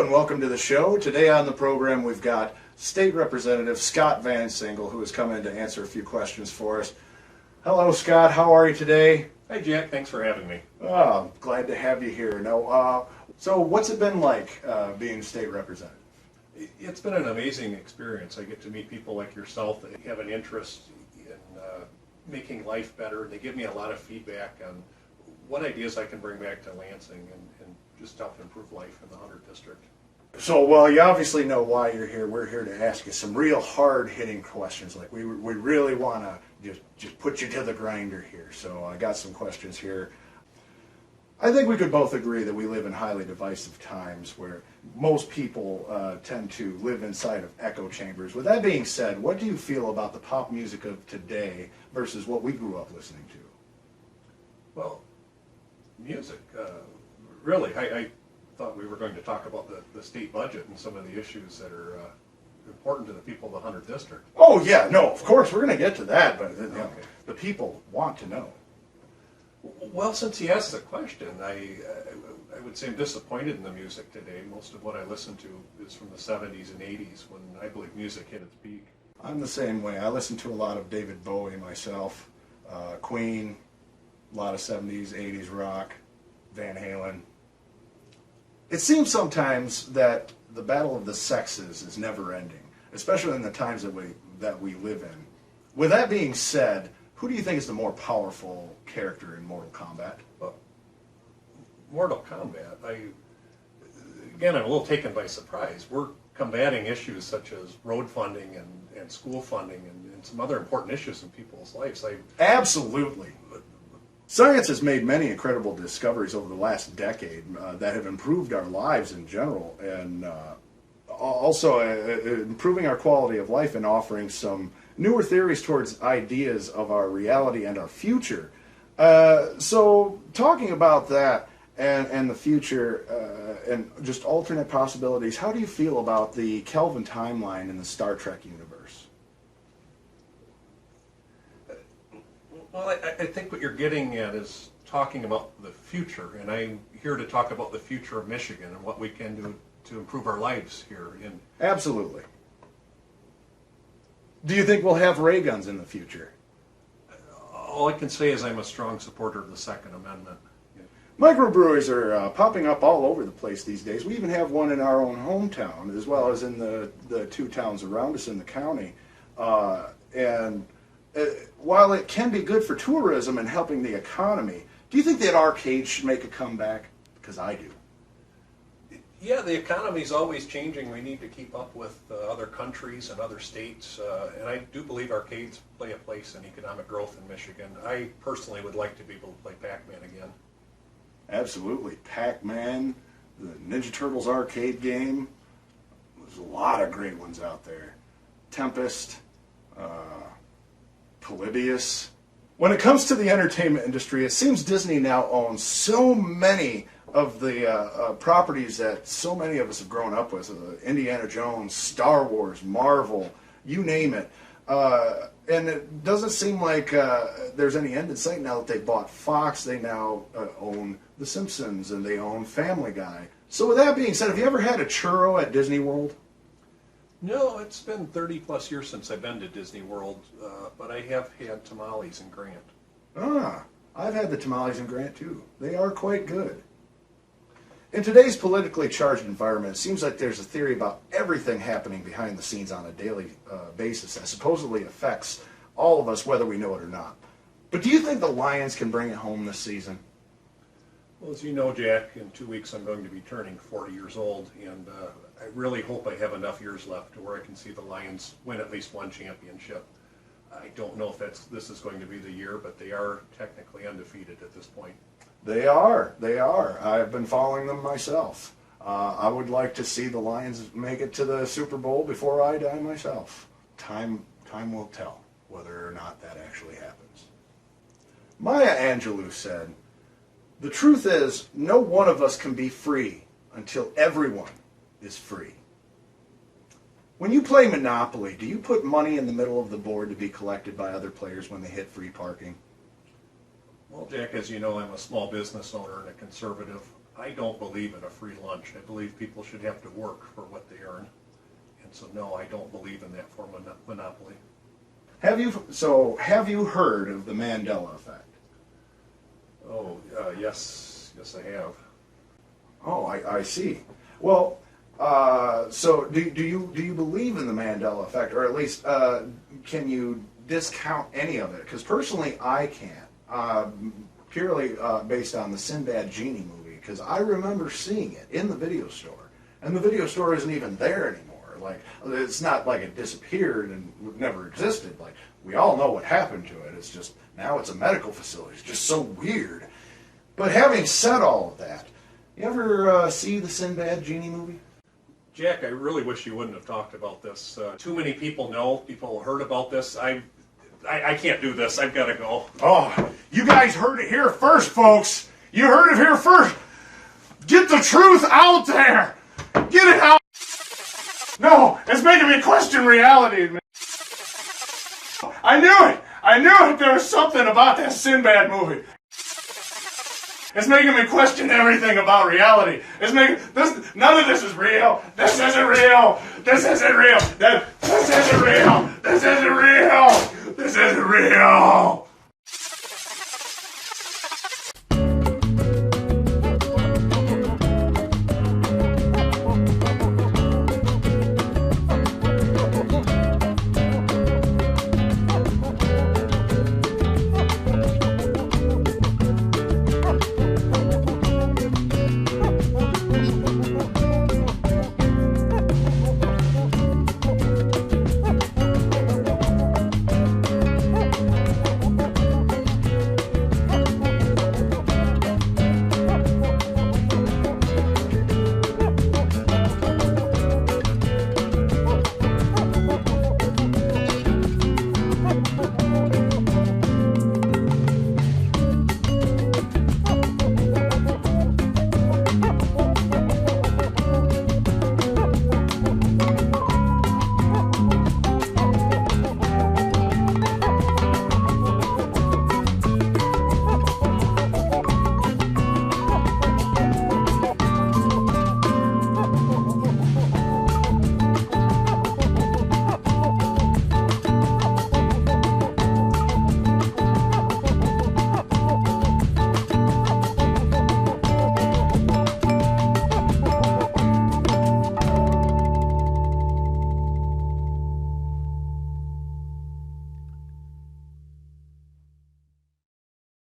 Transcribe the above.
and welcome to the show. Today on the program we've got State Representative Scott VanSingel, who has come in to answer a few questions for us. Hello, Scott. How are you today? Hi, Jack. Thanks for having me. Oh, glad to have you here. Now, so what's it been like being State Representative? It's been an amazing experience. I get to meet people like yourself that have an interest in making life better. They give me a lot of feedback on what ideas I can bring back to Lansing and just help improve life in the 100th District. So, well, you obviously know why you're here. We're here to ask you some real hard-hitting questions. Like, we really want to just put you to the grinder here. So I got some questions here. I think we could both agree that we live in highly divisive times where most people tend to live inside of echo chambers. With that being said, what do you feel about the pop music of today versus what we grew up listening to? Well, music, really, I thought we were going to talk about the state budget and some of the issues that are important to the people of the 100th District. Oh, yeah, no, of course, we're going to get to that, but the people want to know. Well, since he asked the question, I would say I'm disappointed in the music today. Most of what I listen to is from the 70s and 80s when I believe music hit its peak. I'm the same way. I listen to a lot of David Bowie myself, Queen, a lot of 70s, 80s rock, Van Halen. It seems sometimes that the battle of the sexes is never ending, especially in the times that we live in. With that being said, who do you think is the more powerful character in Mortal Kombat? Well, Mortal Kombat, I'm a little taken by surprise. We're combating issues such as road funding and school funding and some other important issues in people's lives. Absolutely. Science has made many incredible discoveries over the last decade that have improved our lives in general, and also improving our quality of life and offering some newer theories towards ideas of our reality and our future. So talking about that and the future and just alternate possibilities, how do you feel about the Kelvin timeline in the Star Trek universe? Well, I think what you're getting at is talking about the future, and I'm here to talk about the future of Michigan and what we can do to improve our lives here. Absolutely. Do you think we'll have ray guns in the future? All I can say is I'm a strong supporter of the Second Amendment. Microbreweries are popping up all over the place these days. We even have one in our own hometown, as well as in the two towns around us in the county. While it can be good for tourism and helping the economy, do you think that arcades should make a comeback? Because I do. Yeah, the economy's always changing. We need to keep up with other countries and other states, and I do believe arcades play a place in economic growth in Michigan. I personally would like to be able to play Pac-Man again. Absolutely. Pac-Man, the Ninja Turtles arcade game. There's a lot of great ones out there. Tempest, Polybius. When it comes to the entertainment industry, it seems Disney now owns so many of the properties that so many of us have grown up with. Indiana Jones, Star Wars, Marvel, you name it. And it doesn't seem like there's any end in sight now that they bought Fox. They now own The Simpsons and they own Family Guy. So with that being said, have you ever had a churro at Disney World? No, it's been 30 plus years since I've been to Disney World, but I have had tamales in Grant. I've had the tamales in Grant too. They are quite good. In today's politically charged environment, it seems like there's a theory about everything happening behind the scenes on a daily basis that supposedly affects all of us, whether we know it or not. But do you think the Lions can bring it home this season? Well, as you know, Jack, in 2 weeks I'm going to be turning 40 years old, and I really hope I have enough years left to where I can see the Lions win at least one championship. I don't know if this is going to be the year, but they are technically undefeated at this point. They are. I've been following them myself. I would like to see the Lions make it to the Super Bowl before I die myself. Time will tell whether or not that actually happens. Maya Angelou said, "The truth is, no one of us can be free until everyone is free." When you play Monopoly, do you put money in the middle of the board to be collected by other players when they hit free parking? Well, Jack, as you know, I'm a small business owner and a conservative. I don't believe in a free lunch. I believe people should have to work for what they earn. And so, no, I don't believe in that form of monopoly. Have you heard of the Mandela effect? Oh, yes, I have. Oh, I see. Well, so do you believe in the Mandela effect, or at least can you discount any of it? Because personally, I can't, purely based on the Sinbad Genie movie, because I remember seeing it in the video store, and the video store isn't even there anymore. Like, it's not like it disappeared and never existed. Like, we all know what happened to it. It's just, now it's a medical facility. It's just so weird. But having said all of that, you ever see the Sinbad Genie movie? Jack, I really wish you wouldn't have talked about this. Too many people know. People heard about this. I can't do this. I've got to go. Oh, you guys heard it here first, folks. You heard it here first. Get the truth out there. Get it out. No, it's making me question reality. I knew it. I knew it. There was something about that Sinbad movie. It's making me question everything about reality. It's making this. None of this is real. This isn't real. This isn't real. This isn't real. This isn't real. This isn't real.